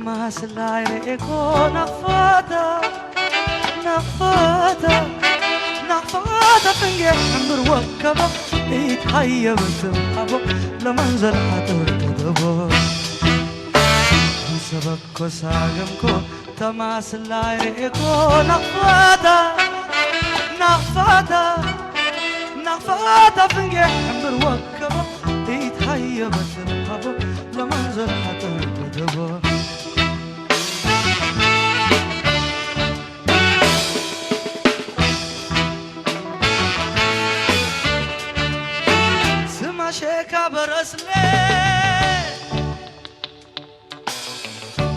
تماس العريقو نفاتا نفاتا نفاتا تنجح عمر وكبا يتحيى بسبحبو لمنزل حتر كدبو سببكو ساقمكو تماس العريقو نفاتا نفاتا نفاتا تنجح عمر وكبا يتحيى بسبحبو لمنزل حتر كدبو شيكا برسلي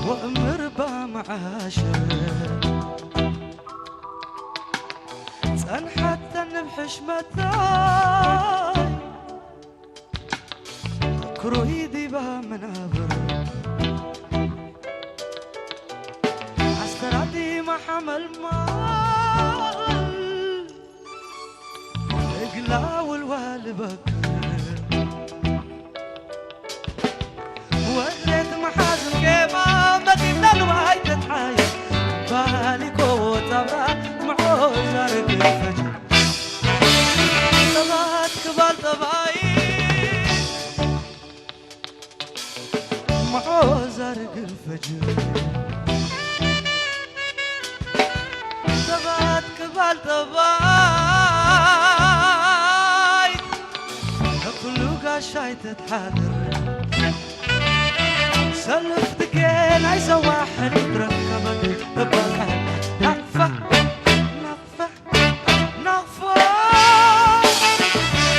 وأمر بمعاشر سن حتى بحشمتاي كرويدي بها منابر عسترادي ما حمل مال اقلا والوال بكر وقريت محازن كيما مدينة الوعي تتحايل بالي قوة معو زارق الفجر طبات كبار طباي معو زارق الفجر طبات كبار طباي كله قاشاي تتحاضر سلف دقين عايزة واحد يتركبك ببالها نقفة نقفة نقفة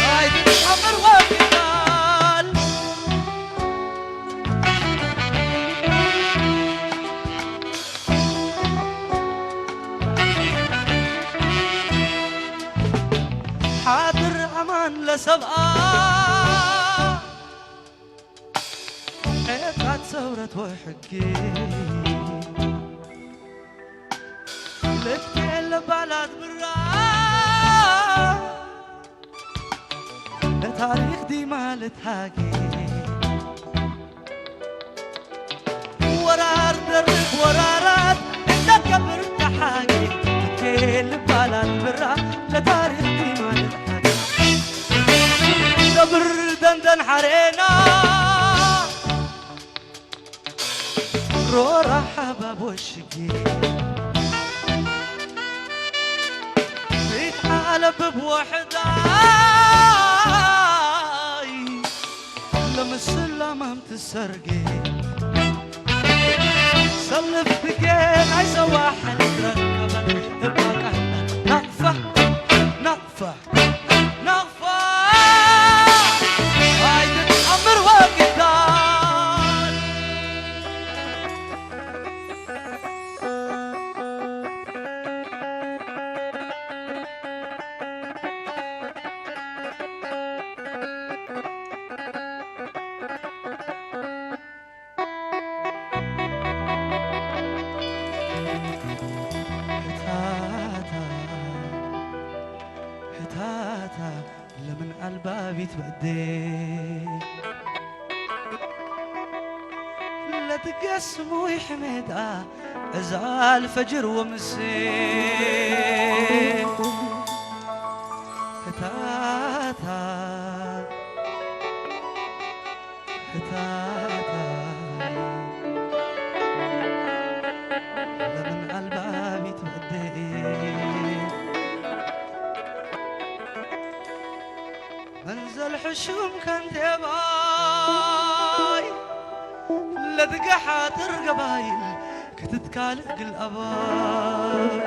هاي تتحمر وقتال حاضر أمان لسبقة قطعت ثورة وحقي لتكل بلد برا لتاريخ ديما لتحاكي ورار درب ورارات انت كبر تحاكي لتكل بلد برا لتاريخ ديما لتحاكي دبر دندن حرينا رورا حباب وشقي يتحالب بوحداي لمس الأمام تسرقي سلف دقين عايزة واحد يتركبك تبقى نقفة نقفة نقفة هاي تتحمر وقتال لمن قلبها بيتبدي لا تقسم ويحمدها إذا الفجر ومسي هتاتا هتاتا لمن قلبها بيتبدي منزل حشوم كان تباي لدقى حاضر قبايل كتتكالق الأباي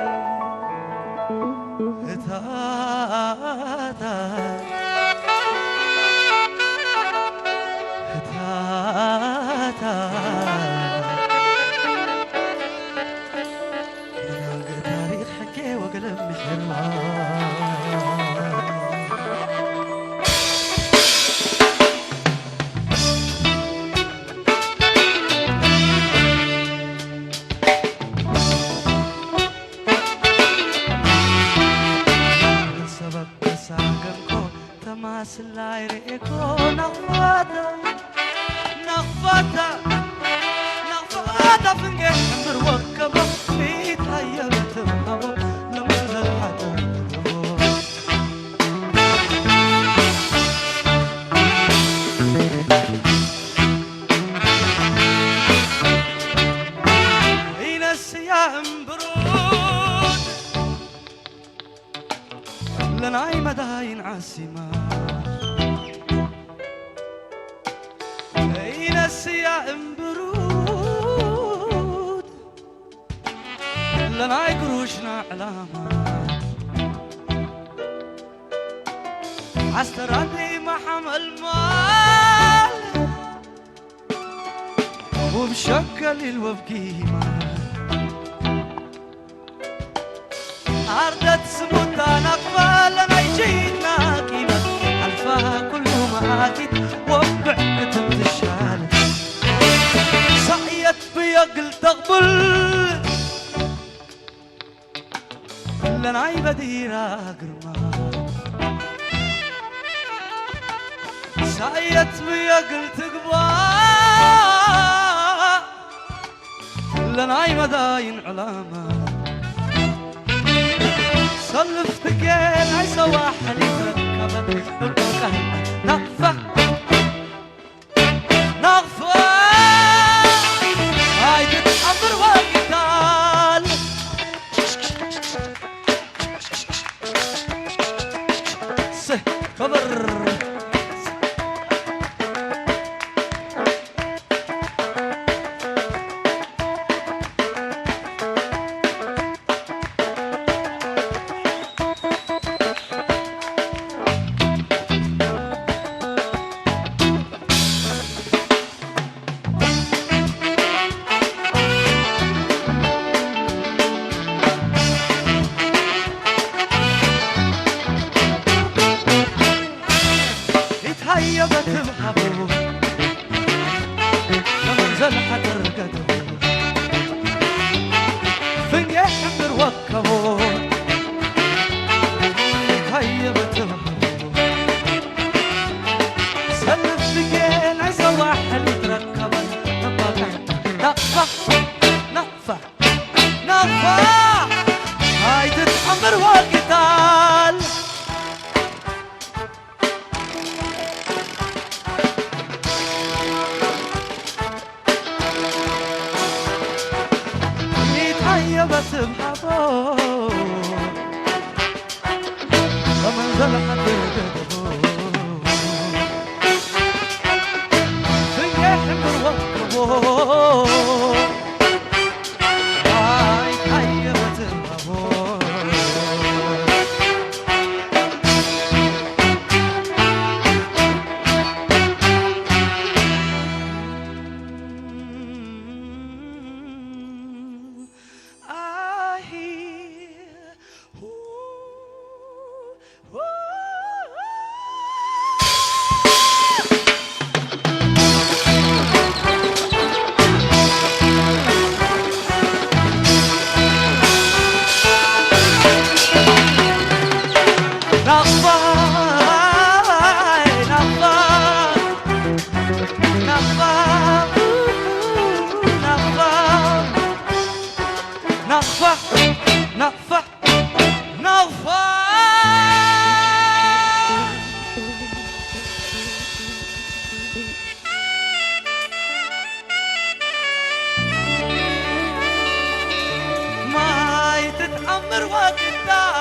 هتاتا هتاتا من تاريخ حكي وقلب محرمان يا امبرود لنا يقروشنا علامة عسترادي ما حمل مال وبشكل الوفقيمة عردت سموتان أقبال لنا يجينا قيمة ألفها كله مآكد وبعكة الشال سعيت بيقل تقبل لنا يبديرا قرما سعيت بيقل تقبل لنا يمداين علامة صلف ثقيل عيسى واحد يتركب بالبركة نغفة نغفة هاي تتحضر وقتال سه خبر هيبت بحبوب لمنزل حترقدو فنيح بروكبو هيبت بحبوب سلف بقين عزا واحد يتركب نقفة نقفة نقفة هاي تتحمر وقتال بس بحبو ومنزل حد يقدبو فنيح بروكبو هاي حيبت بحبو نغفة نغفة نغفة ما يتتأمر وقتها